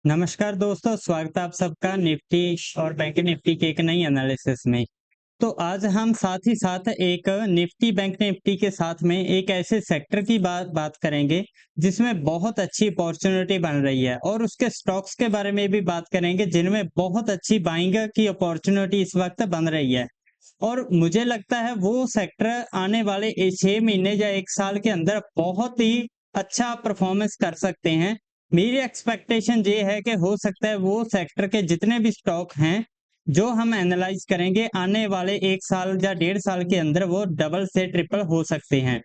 नमस्कार दोस्तों, स्वागत है आप सबका निफ्टी और बैंक निफ्टी के एक नई एनालिसिस में। तो आज हम साथ ही साथ एक निफ्टी बैंक निफ्टी के साथ में एक ऐसे सेक्टर की बात बात करेंगे जिसमें बहुत अच्छी अपॉर्चुनिटी बन रही है और उसके स्टॉक्स के बारे में भी बात करेंगे जिनमें बहुत अच्छी बाइंग की अपॉर्चुनिटी इस वक्त बन रही है। और मुझे लगता है वो सेक्टर आने वाले 6 महीने या 1 साल के अंदर बहुत ही अच्छा परफॉर्मेंस कर सकते हैं। मेरी एक्सपेक्टेशन ये है कि हो सकता है वो सेक्टर के जितने भी स्टॉक हैं जो हम एनालाइज करेंगे आने वाले 1 साल या 1.5 साल के अंदर वो डबल से ट्रिपल हो सकते हैं।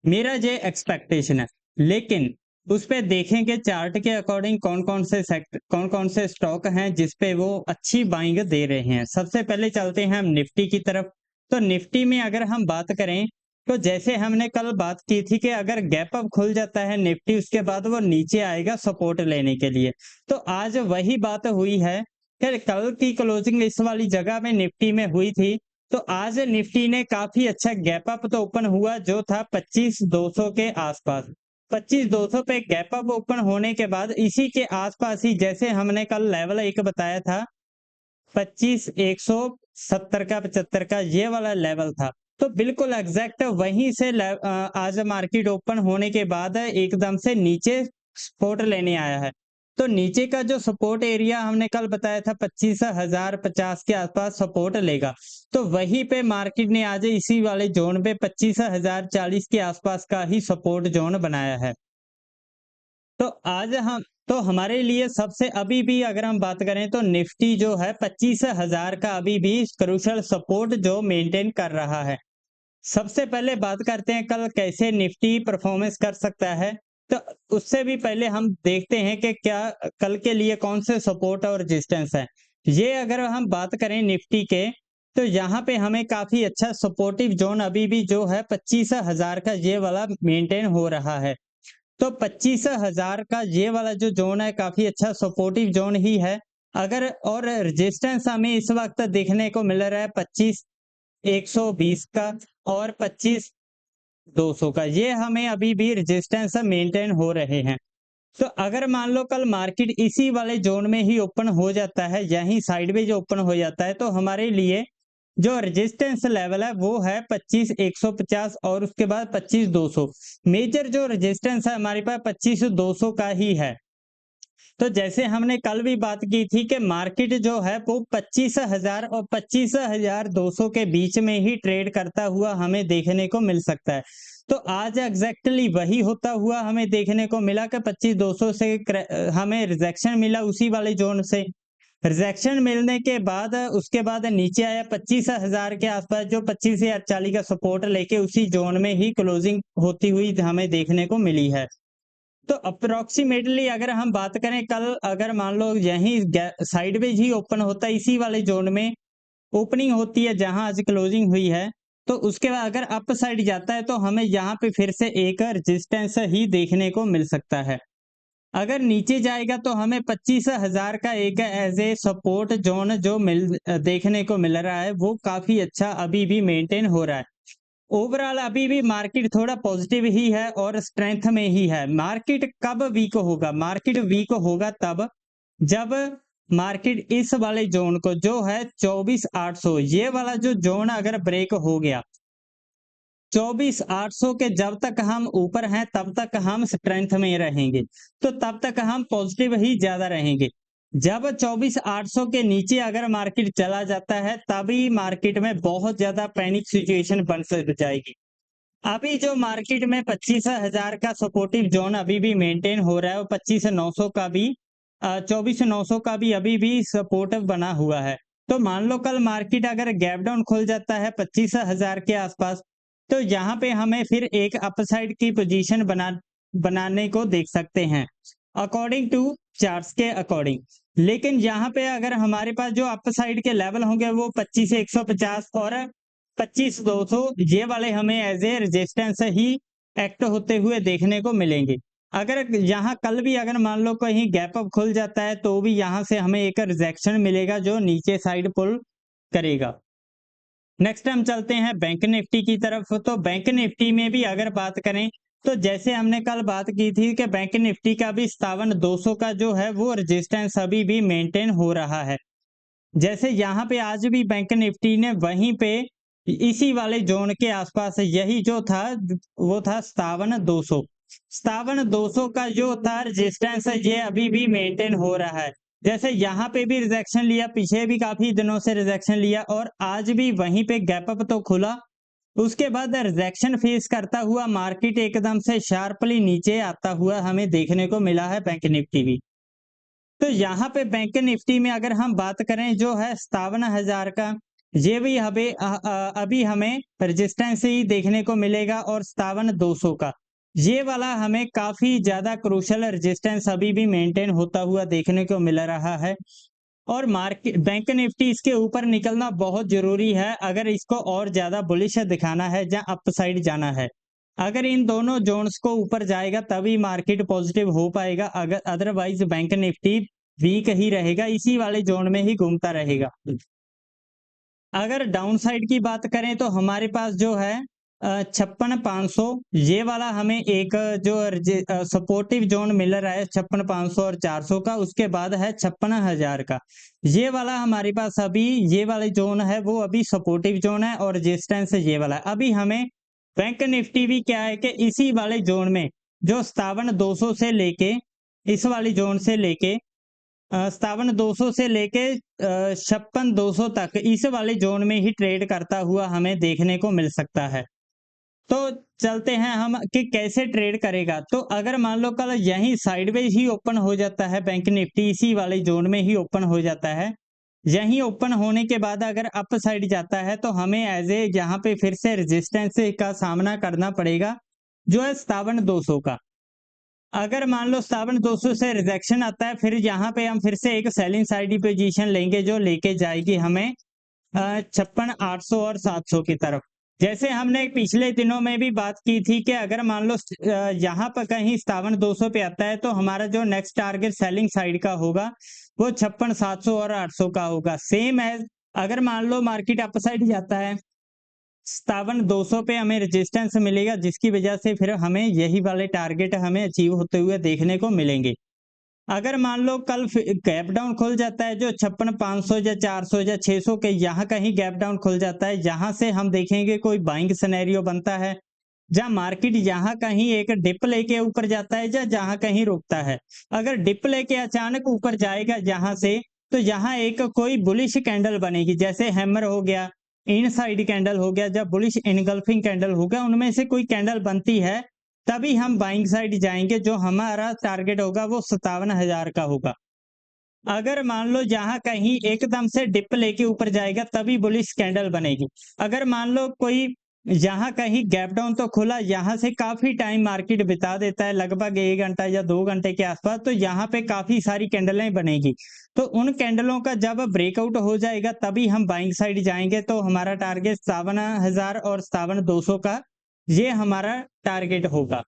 मेरा ये एक्सपेक्टेशन है। लेकिन उस पे देखेंगे चार्ट के अकॉर्डिंग कौन कौन से स्टॉक हैं जिस पे वो अच्छी बाइंग दे रहे हैं। सबसे पहले चलते हैं हम निफ्टी की तरफ। तो निफ्टी में अगर हम बात करें तो जैसे हमने कल बात की थी कि अगर गैप अप खुल जाता है निफ्टी उसके बाद वो नीचे आएगा सपोर्ट लेने के लिए। तो आज वही बात हुई है कि कल की क्लोजिंग इस वाली जगह में निफ्टी में हुई थी। तो आज निफ्टी ने काफी अच्छा गैप अप तो ओपन हुआ जो था 25,200 के आसपास। 25,200 पे गैप अप ओपन होने के बाद इसी के आसपास ही जैसे हमने कल लेवल एक बताया था 25,170 का 75 का ये वाला लेवल था। तो बिल्कुल एग्जैक्ट वहीं से आज मार्केट ओपन होने के बाद एकदम से नीचे सपोर्ट लेने आया है। तो नीचे का जो सपोर्ट एरिया हमने कल बताया था 25,050 के आसपास सपोर्ट लेगा। तो वहीं पे मार्केट ने आज इसी वाले जोन पे 25,040 के आसपास का ही सपोर्ट जोन बनाया है। तो आज हम तो हमारे लिए सबसे अभी भी अगर हम बात करें तो निफ्टी जो है 25,000 का अभी भी क्रूशियल सपोर्ट जो मेंटेन कर रहा है। सबसे पहले बात करते हैं कल कैसे निफ्टी परफॉर्मेंस कर सकता है। तो उससे भी पहले हम देखते हैं कि क्या कल के लिए कौन से सपोर्ट और रेजिस्टेंस है। ये अगर हम बात करें निफ्टी के तो यहाँ पे हमें काफी अच्छा सपोर्टिव जोन अभी भी जो है 25,000 का ये वाला मेंटेन हो रहा है। तो 25,000 का ये वाला जो जोन है काफी अच्छा सपोर्टिव जोन ही है। अगर और रेजिस्टेंस हमें इस वक्त देखने को मिल रहा है 25,120 का और 25,200 का, ये हमें अभी भी रेजिस्टेंस मेंटेन हो रहे हैं। तो अगर मान लो कल मार्केट इसी वाले जोन में ही ओपन हो जाता है, यहीं साइडवेज ओपन हो जाता है, तो हमारे लिए जो रेजिस्टेंस लेवल है वो है 25,150 और उसके बाद 25,200। मेजर जो रेजिस्टेंस है हमारे पास 25,200 का ही है। तो जैसे हमने कल भी बात की थी कि मार्केट जो है वो 25,000 और 25,200 के बीच में ही ट्रेड करता हुआ हमें देखने को मिल सकता है। तो आज एग्जैक्टली वही होता हुआ हमें देखने को मिला कि 25,200 से हमें रिजेक्शन मिला उसी वाले जोन से। रिजेक्शन मिलने के बाद उसके बाद नीचे आया 25,000 के आसपास जो 25,040 का सपोर्ट लेके उसी जोन में ही क्लोजिंग होती हुई हमें देखने को मिली है। तो अप्रोक्सीमेटली अगर हम बात करें कल अगर मान लो यहीं साइडवेज ही ओपन होता है इसी वाले जोन में ओपनिंग होती है जहां आज क्लोजिंग हुई है। तो उसके बाद अगर अप साइड जाता है तो हमें यहाँ पे फिर से एक रेजिस्टेंस ही देखने को मिल सकता है। अगर नीचे जाएगा तो हमें 25,000 का एक एज ए सपोर्ट जोन जो देखने को मिल रहा है वो काफी अच्छा अभी भी मेंटेन हो रहा है। ओवरऑल अभी भी मार्केट थोड़ा पॉजिटिव ही है और स्ट्रेंथ में ही है। मार्केट कब वीक होगा? मार्केट वीक होगा तब जब मार्केट इस वाले जोन को जो है 24,800 ये वाला जो जोन अगर ब्रेक हो गया 24,800 के जब तक हम ऊपर हैं तब तक हम स्ट्रेंथ में रहेंगे। तो तब तक हम पॉजिटिव ही ज्यादा रहेंगे। जब 24,800 के नीचे अगर मार्केट चला जाता है तभी मार्केट में बहुत ज्यादा पैनिक सिचुएशन बन सक जाएगी। अभी जो मार्केट में 25,000 का सपोर्टिव जोन अभी भी मेंटेन हो रहा है और 25,900 का भी 24,900 का भी अभी भी सपोर्टिव बना हुआ है। तो मान लो कल मार्केट अगर गैप डाउन खुल जाता है 25,000 के आसपास तो यहाँ पे हमें फिर एक अपसाइड की पोजीशन बनाने को देख सकते हैं अकॉर्डिंग टू चार्ट्स के अकॉर्डिंग। लेकिन यहाँ पे अगर हमारे पास जो अपसाइड के लेवल होंगे वो 25,150 और 25,200 ये वाले हमें एज ए रेजिस्टेंस ही एक्ट होते हुए देखने को मिलेंगे। अगर यहाँ कल भी अगर मान लो कहीं गैप अप खुल जाता है तो भी यहाँ से हमें एक रिजेक्शन मिलेगा जो नीचे साइड पुल करेगा। नेक्स्ट हम चलते हैं बैंक निफ्टी की तरफ। तो बैंक निफ्टी में भी अगर बात करें तो जैसे हमने कल बात की थी कि बैंक निफ्टी का भी 57,200 का जो है वो रेजिस्टेंस अभी भी मेंटेन हो रहा है। जैसे यहाँ पे आज भी बैंक निफ्टी ने वहीं पे इसी वाले जोन के आसपास यही जो था वो था 57,200। 57,200 का जो था रेजिस्टेंस है ये अभी भी मेंटेन हो रहा है। जैसे यहाँ पे भी रिजेक्शन लिया, पीछे भी काफी दिनों से रिजेक्शन लिया और आज भी वहीं पे गैप अप तो खुला। उसके बाद रिजेक्शन फेस करता हुआ मार्केट एकदम से शार्पली नीचे आता हुआ हमें देखने को मिला है बैंक निफ्टी भी। तो यहाँ पे बैंक निफ्टी में अगर हम बात करें जो है 57,000 का, ये भी अभी हमें रेजिस्टेंस ही देखने को मिलेगा और 57,200 का ये वाला हमें काफी ज्यादा क्रूशल रेजिस्टेंस अभी भी मेंटेन होता हुआ देखने को मिल रहा है। और मार्केट बैंक निफ्टी इसके ऊपर निकलना बहुत जरूरी है अगर इसको और ज्यादा बुलिश दिखाना है या अपसाइड जाना है। अगर इन दोनों जोन्स को ऊपर जाएगा तभी मार्केट पॉजिटिव हो पाएगा, अगर अदरवाइज बैंक निफ्टी वीक ही रहेगा, इसी वाले जोन में ही घूमता रहेगा। अगर डाउन साइड की बात करें तो हमारे पास जो है 56,500 ये वाला हमें एक जो सपोर्टिव जोन मिल रहा है 56,500 और 400 का। उसके बाद है 56,000 का, ये वाला हमारे पास अभी ये वाला जोन है वो अभी सपोर्टिव जोन है और रेजिस्टेंस ये वाला है। अभी हमें बैंक निफ्टी भी क्या है कि इसी वाले जोन में जो 57,200 से लेके इस वाली जोन से लेके 57,200 से लेके 56,200 तक इस वाले जोन में ही ट्रेड करता हुआ हमें देखने को मिल सकता है। तो चलते हैं हम कि कैसे ट्रेड करेगा। तो अगर मान लो कल यहीं साइडवेज ही ओपन हो जाता है, बैंक निफ्टी इसी वाले जोन में ही ओपन हो जाता है, यहीं ओपन होने के बाद अगर अप साइड जाता है तो हमें एज ए यहाँ पे फिर से रेजिस्टेंस का सामना करना पड़ेगा जो है 57,200 का। अगर मान लो 57,200 से रिजेक्शन आता है फिर यहाँ पे हम फिर से एक सेलिंग साइड की पोजीशन लेंगे जो लेके जाएगी हमें 56,800 और 700 की तरफ। जैसे हमने पिछले दिनों में भी बात की थी कि अगर मान लो यहाँ पर कहीं 57,200 पे आता है तो हमारा जो नेक्स्ट टारगेट सेलिंग साइड का होगा वो 56,700 और 800 का होगा। सेम एज अगर मान लो मार्केट अप साइड जाता है 57,200 पे हमें रेजिस्टेंस मिलेगा जिसकी वजह से फिर हमें यही वाले टारगेट हमें अचीव होते हुए देखने को मिलेंगे। अगर मान लो कल गैप डाउन खुल जाता है जो 56,500 या 400 या 600 के यहाँ कहीं गैप डाउन खुल जाता है, यहाँ से हम देखेंगे कोई बाइंग सिनेरियो बनता है जहाँ मार्केट यहाँ कहीं एक डिप लेके ऊपर जाता है या जहाँ कहीं रुकता है। अगर डिप लेके अचानक ऊपर जाएगा यहाँ से तो यहाँ एक कोई बुलिश कैंडल बनेगी, जैसे हैमर हो गया, इनसाइड कैंडल हो गया, जब बुलिश इनगल्फिंग कैंडल हो गया, उनमें से कोई कैंडल बनती है तभी हम बाइंग साइड जाएंगे, जो हमारा टारगेट होगा वो 57,000 का होगा। अगर मान लो जहां कहीं एकदम से डिप लेके ऊपर जाएगा तभी बुलिश कैंडल बनेगी। अगर मान लो कोई यहाँ कहीं गैप डाउन तो खुला, यहाँ से काफी टाइम मार्केट बिता देता है लगभग 1 घंटा या 2 घंटे के आसपास, तो यहाँ पे काफी सारी कैंडलें बनेगी। तो उन कैंडलों का जब ब्रेकआउट हो जाएगा तभी हम बाइंग साइड जाएंगे, तो हमारा टारगेट 57,000 और 57,200 का ये हमारा टारगेट होगा।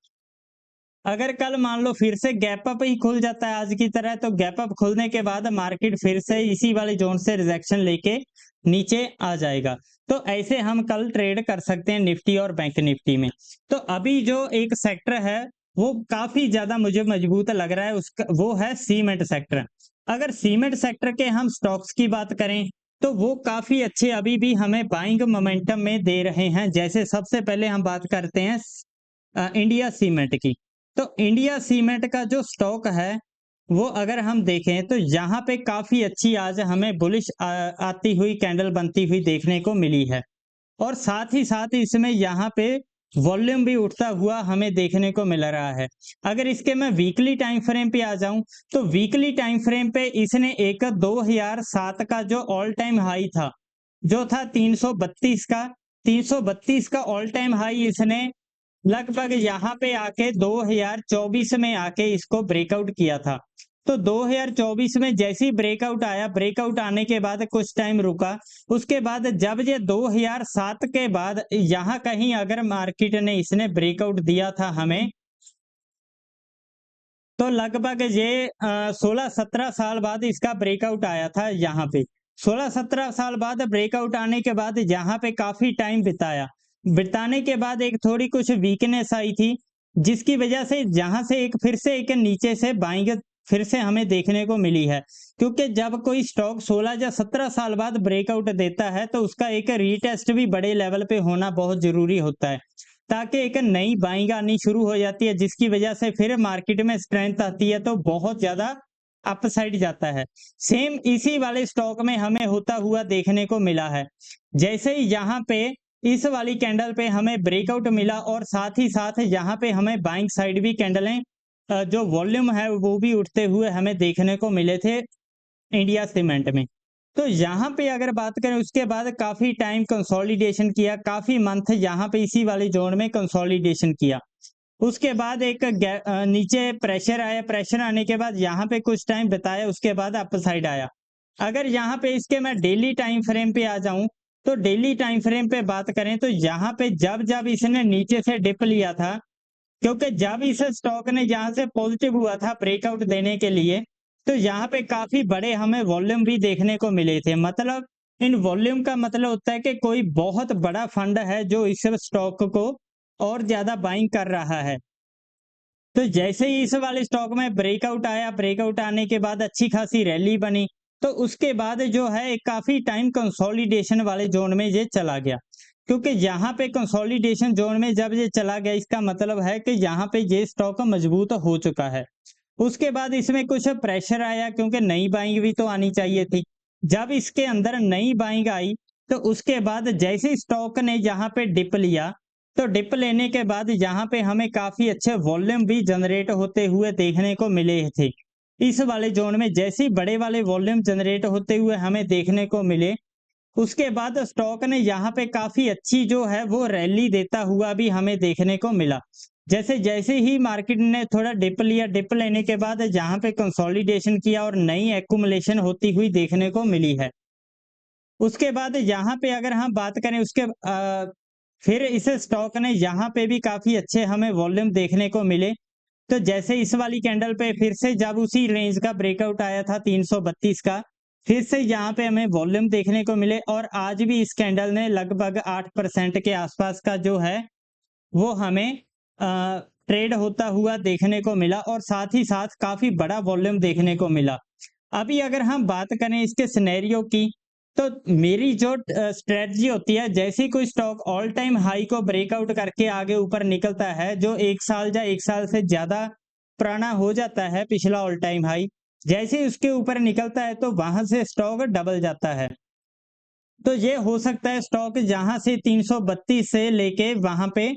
अगर कल मान लो फिर से गैप अप ही खुल जाता है आज की तरह, तो गैप अप खुलने के बाद मार्केट फिर से इसी वाले जोन से रिजेक्शन लेके नीचे आ जाएगा। तो ऐसे हम कल ट्रेड कर सकते हैं निफ्टी और बैंक निफ्टी में। तो अभी जो एक सेक्टर है वो काफी ज्यादा मुझे मजबूत लग रहा है, उसका वो है सीमेंट सेक्टर। अगर सीमेंट सेक्टर के हम स्टॉक्स की बात करें तो वो काफी अच्छे अभी भी हमें बाइंग मोमेंटम में दे रहे हैं। जैसे सबसे पहले हम बात करते हैं इंडिया सीमेंट की। तो इंडिया सीमेंट का जो स्टॉक है वो अगर हम देखें तो यहाँ पे काफी अच्छी आज हमें बुलिश आती हुई कैंडल बनती हुई देखने को मिली है, और साथ ही साथ इसमें यहाँ पे वॉल्यूम भी उठता हुआ हमें देखने को मिल रहा है। अगर इसके मैं वीकली टाइम फ्रेम पे आ जाऊं तो वीकली टाइम फ्रेम पे इसने एक 2007 का जो ऑल टाइम हाई था जो था 332 का, 332 का ऑल टाइम हाई इसने लगभग यहाँ पे आके 2024 में आके इसको ब्रेकआउट किया था। तो 2024 में जैसे ही ब्रेकआउट आया, ब्रेकआउट आने के बाद कुछ टाइम रुका, उसके बाद जब ये 2007 के बाद यहाँ कहीं अगर मार्केट ने इसने ब्रेकआउट दिया था हमें, तो लगभग ये 16-17 साल बाद इसका ब्रेकआउट आया था यहाँ पे। 16-17 साल बाद ब्रेकआउट आने के बाद यहाँ पे काफी टाइम बिताया, बिताने के बाद एक थोड़ी कुछ वीकनेस आई थी, जिसकी वजह से जहां से एक फिर से एक नीचे से बाइंग फिर से हमें देखने को मिली है। क्योंकि जब कोई स्टॉक 16 या 17 साल बाद ब्रेकआउट देता है तो उसका एक रीटेस्ट भी बड़े लेवल पे होना बहुत जरूरी होता है, ताकि एक नई बाइंग आनी शुरू हो जाती है, जिसकी वजह से फिर मार्केट में स्ट्रेंथ आती है तो बहुत ज्यादा अपसाइड जाता है। सेम इसी वाले स्टॉक में हमें होता हुआ देखने को मिला है। जैसे ही यहाँ पे इस वाली कैंडल पे हमें ब्रेकआउट मिला और साथ ही साथ यहाँ पे हमें बाइंग साइड भी कैंडलें जो वॉल्यूम है वो भी उठते हुए हमें देखने को मिले थे इंडिया सीमेंट में। तो यहाँ पे अगर बात करें उसके बाद काफी टाइम कंसोलिडेशन किया, काफी मंथ यहाँ पे इसी वाले जोन में कंसोलिडेशन किया। उसके बाद एक नीचे प्रेशर आया, प्रेशर आने के बाद यहाँ पे कुछ टाइम बिताया, उसके बाद अप साइड आया। अगर यहाँ पे इसके मैं डेली टाइम फ्रेम पे आ जाऊं तो डेली टाइम फ्रेम पे बात करें तो यहाँ पे जब जब इसने नीचे से डिप लिया था, क्योंकि जब इस स्टॉक ने यहाँ से पॉजिटिव हुआ था ब्रेकआउट देने के लिए, तो यहाँ पे काफी बड़े हमें वॉल्यूम भी देखने को मिले थे। मतलब इन वॉल्यूम का मतलब होता है कि कोई बहुत बड़ा फंड है जो इस स्टॉक को और ज्यादा बाइंग कर रहा है। तो जैसे ही इस वाले स्टॉक में ब्रेकआउट आया, ब्रेकआउट आने के बाद अच्छी खासी रैली बनी, तो उसके बाद जो है काफी टाइम कंसोलिडेशन वाले जोन में ये चला गया। क्योंकि यहाँ पे कंसोलिडेशन जोन में जब ये चला गया, इसका मतलब है कि यहाँ पे ये स्टॉक मजबूत हो चुका है। उसके बाद इसमें कुछ प्रेशर आया, क्योंकि नई बाइंग भी तो आनी चाहिए थी। जब इसके अंदर नई बाइंग आई तो उसके बाद जैसे स्टॉक ने यहाँ पे डिप लिया, तो डिप लेने के बाद यहाँ पे हमें काफी अच्छे वॉल्यूम भी जनरेट होते हुए देखने को मिले थे। इस वाले जोन में जैसे ही बड़े वाले वॉल्यूम जनरेट होते हुए हमें देखने को मिले, उसके बाद स्टॉक ने यहाँ पे काफी अच्छी जो है वो रैली देता हुआ भी हमें देखने को मिला। जैसे जैसे ही मार्केट ने थोड़ा डिप लिया, डिप लेने के बाद यहाँ पे कंसोलिडेशन किया और नई एक्यूमुलेशन होती हुई देखने को मिली है। उसके बाद यहाँ पे अगर हम बात करें उसके फिर इस स्टॉक ने यहाँ पे भी काफी अच्छे हमें वॉल्यूम देखने को मिले। तो जैसे इस वाली कैंडल पे फिर से जब उसी रेंज का ब्रेकआउट आया था 332 का, फिर से यहाँ पे हमें वॉल्यूम देखने को मिले और आज भी इस कैंडल ने लगभग 8% के आसपास का जो है वो हमें ट्रेड होता हुआ देखने को मिला और साथ ही साथ काफी बड़ा वॉल्यूम देखने को मिला। अभी अगर हम बात करें इसके सिनेरियो की, तो मेरी जो स्ट्रेटजी होती है, जैसे ही कोई स्टॉक ऑल टाइम हाई को ब्रेकआउट करके आगे ऊपर निकलता है, जो 1 साल या 1 साल से ज्यादा पुराना हो जाता है पिछला ऑल टाइम हाई, जैसे ही उसके ऊपर निकलता है तो वहां से स्टॉक डबल जाता है। तो ये हो सकता है स्टॉक जहां से 332 से लेके वहां पे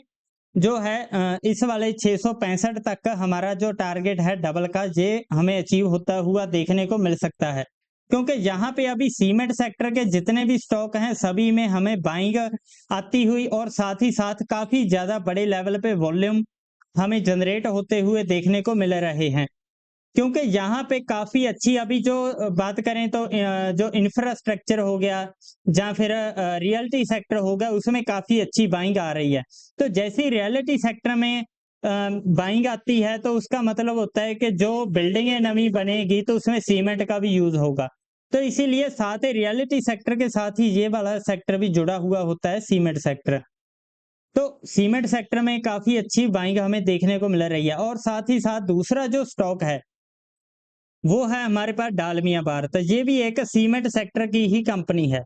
जो है इस वाले 665 तक का हमारा जो टारगेट है डबल का, ये हमें अचीव होता हुआ देखने को मिल सकता है। क्योंकि यहाँ पे अभी सीमेंट सेक्टर के जितने भी स्टॉक हैं सभी में हमें बाइंग आती हुई और साथ ही साथ काफी ज्यादा बड़े लेवल पे वॉल्यूम हमें जनरेट होते हुए देखने को मिल रहे हैं। क्योंकि यहाँ पे काफी अच्छी अभी जो बात करें तो जो इंफ्रास्ट्रक्चर हो गया या फिर रियलिटी सेक्टर हो गया, उसमें काफी अच्छी बाइंग आ रही है। तो जैसे ही रियलिटी सेक्टर में बाइंग आती है तो उसका मतलब होता है कि जो बिल्डिंगें नवी बनेगी तो उसमें सीमेंट का भी यूज होगा। तो इसीलिए साथ ही रियलिटी सेक्टर के साथ ही ये वाला सेक्टर भी जुड़ा हुआ होता है, सीमेंट सेक्टर। तो सीमेंट सेक्टर में काफी अच्छी बाइंग हमें देखने को मिल रही है। और साथ ही साथ दूसरा जो स्टॉक है वो है हमारे पास डालमिया भारत। ये भी एक सीमेंट सेक्टर की ही कंपनी है।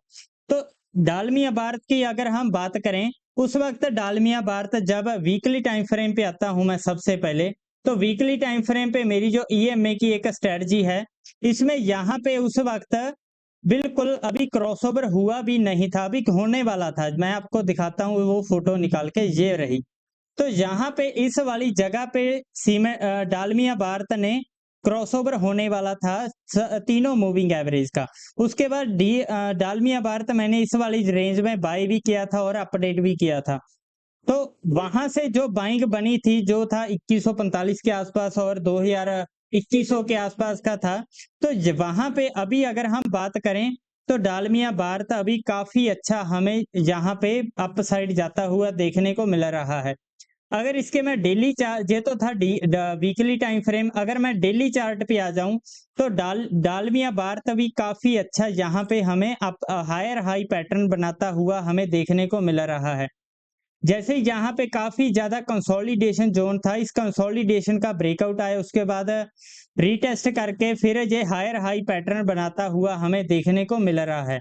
तो डालमिया भारत की अगर हम बात करें, उस वक्त डालमिया भारत जब वीकली टाइम फ्रेम पे आता हूं मैं सबसे पहले, तो वीकली टाइम फ्रेम पे मेरी जो ईएमए की एक स्ट्रेटजी है, इसमें यहाँ पे उस वक्त बिल्कुल अभी क्रॉसओवर हुआ भी नहीं था, अभी होने वाला था। मैं आपको दिखाता हूँ वो फोटो निकाल के, ये रही। तो यहाँ पे इस वाली जगह पे सीमेंट डालमिया भारत ने क्रॉसओवर होने वाला था तीनों मूविंग एवरेज का। उसके बाद डालमिया भारत मैंने इस वाली रेंज में बाय भी किया था और अपडेट भी किया था। तो वहां से जो बाइंग बनी थी जो था 2145 के आसपास और 2100 के आसपास का था। तो वहां पे अभी अगर हम बात करें तो डालमिया भारत अभी काफी अच्छा हमें यहाँ पे अप साइड जाता हुआ देखने को मिल रहा है। अगर इसके मैं डेली चार्ट, ये तो था वीकली टाइम फ्रेम, अगर मैं डेली चार्ट पे आ जाऊं तो डालमिया भारत अभी काफी अच्छा यहाँ पे हमें अप हायर हाई पैटर्न बनाता हुआ हमें देखने को मिल रहा है। जैसे ही यहाँ पे काफ़ी ज़्यादा कंसोलिडेशन ज़ोन था, इस कंसोलिडेशन का ब्रेकआउट आया, उसके बाद रीटेस्ट करके फिर ये हायर हाई पैटर्न बनाता हुआ हमें देखने को मिल रहा है।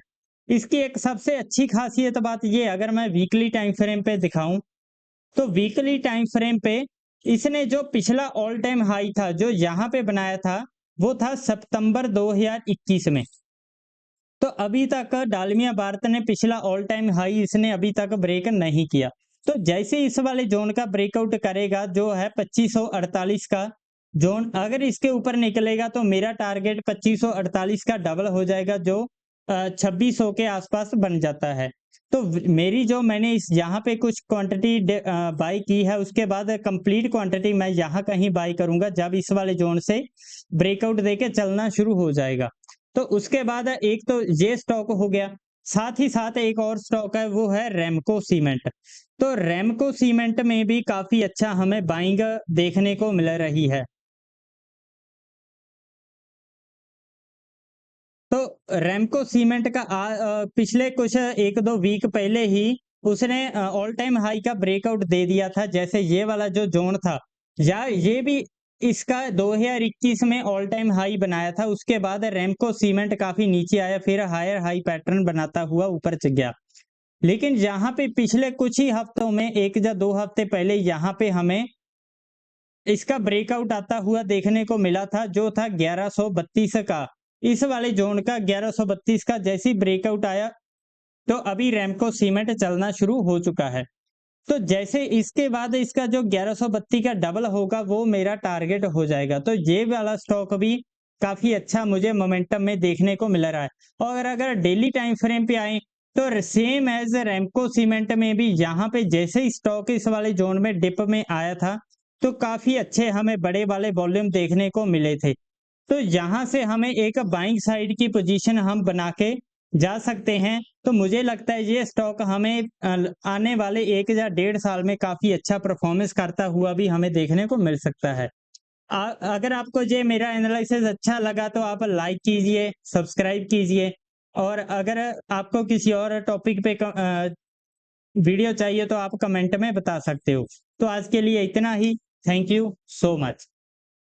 इसकी एक सबसे अच्छी ख़ासियत बात ये, अगर मैं वीकली टाइम फ्रेम पे दिखाऊँ, तो वीकली टाइम फ्रेम पे इसने जो पिछला ऑल टाइम हाई था, जो यहाँ पे बनाया था, वो था सितंबर 2021 में। तो अभी तक डालमिया भारत ने पिछला ऑल टाइम हाई इसने अभी तक ब्रेक नहीं किया। तो जैसे इस वाले जोन का ब्रेकआउट करेगा, जो है 2548 का जोन, अगर इसके ऊपर निकलेगा तो मेरा टारगेट 2548 का डबल हो जाएगा, जो 2600 के आसपास बन जाता है। तो मेरी जो मैंने इस यहाँ पे कुछ क्वांटिटी बाई की है, उसके बाद कंप्लीट क्वांटिटी मैं यहाँ कहीं बाई करूंगा जब इस वाले जोन से ब्रेकआउट देके चलना शुरू हो जाएगा। तो उसके बाद एक तो ये स्टॉक हो गया, साथ ही साथ एक और स्टॉक है, वो है रैमको सीमेंट। तो रैमको सीमेंट में भी काफ़ी अच्छा हमें बाइंग देखने को मिल रही है। तो रैमको सीमेंट का पिछले कुछ 1-2 वीक पहले ही उसने ऑल टाइम हाई का ब्रेकआउट दे दिया था। जैसे ये वाला जो ज़ोन था, या ये भी इसका 2021 में ऑल टाइम हाई बनाया था। उसके बाद रैमको सीमेंट काफ़ी नीचे आया, फिर हायर हाई पैटर्न बनाता हुआ ऊपर च गया। लेकिन यहाँ पे पिछले कुछ ही हफ्तों में, 1 या 2 हफ्ते पहले यहाँ पे हमें इसका ब्रेकआउट आता हुआ देखने को मिला था, जो था 1132 का। इस वाले ज़ोन का 1132 का जैसे ही ब्रेकआउट आया, तो अभी रैमको सीमेंट चलना शुरू हो चुका है। तो जैसे इसके बाद इसका जो 1132 का डबल होगा, वो मेरा टारगेट हो जाएगा। तो ये वाला स्टॉक भी काफ़ी अच्छा मुझे मोमेंटम में देखने को मिल रहा है। और अगर डेली टाइम फ्रेम पे आएँ, तो सेम एज़ रैमको सीमेंट में भी यहाँ पे जैसे ही स्टॉक इस वाले ज़ोन में डिप में आया था, तो काफ़ी अच्छे हमें बड़े वाले वॉल्यूम देखने को मिले थे। तो यहाँ से हमें एक बाइंग साइड की पोजीशन हम बना के जा सकते हैं। तो मुझे लगता है ये स्टॉक हमें आने वाले 1 या डेढ़ साल में काफ़ी अच्छा परफॉर्मेंस करता हुआ भी हमें देखने को मिल सकता है। अगर आपको ये मेरा एनालिसिस अच्छा लगा तो आप लाइक कीजिए, सब्सक्राइब कीजिए, और अगर आपको किसी और टॉपिक पे वीडियो चाहिए तो आप कमेंट में बता सकते हो। तो आज के लिए इतना ही। Thank you so much.